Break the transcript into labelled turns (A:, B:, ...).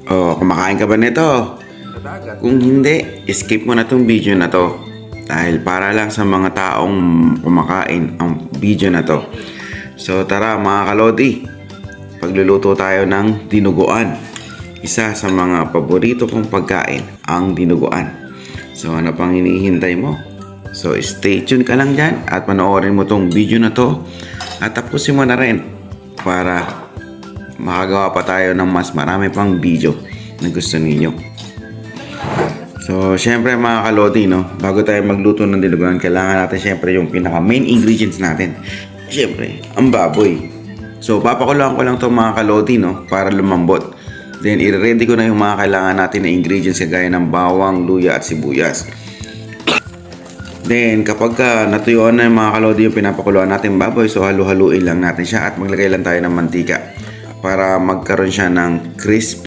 A: O, kumakain ka ba nito? Kung hindi, skip mo na tong video na to. Dahil para lang sa mga taong kumakain ang video na to. So tara mga kalodi, pagluluto tayo ng dinuguan. Isa sa mga paborito kong pagkain, ang dinuguan. So ano pang hinihintay mo? So stay tuned ka lang dyan at panoorin mo tong video na to. At tapusin mo na rin para makagawa pa tayo ng mas marami pang video na gusto ninyo. So, syempre mga kalodi, no? Bago tayo magluto ng dinuguan, kailangan natin syempre yung pinaka main ingredients natin. Syempre, ang baboy. So, papakuluan ko lang to mga kalodi, no? Para lumambot. Then, i-ready ko na yung mga kailangan natin na ingredients kagaya ng bawang, luya at sibuyas. Then, kapag natuyuan na yung mga kalodi yung pinapakuluan natin baboy, so halu-haluin lang natin siya at maglagay lang tayo ng mantika para magkaroon siya ng crisp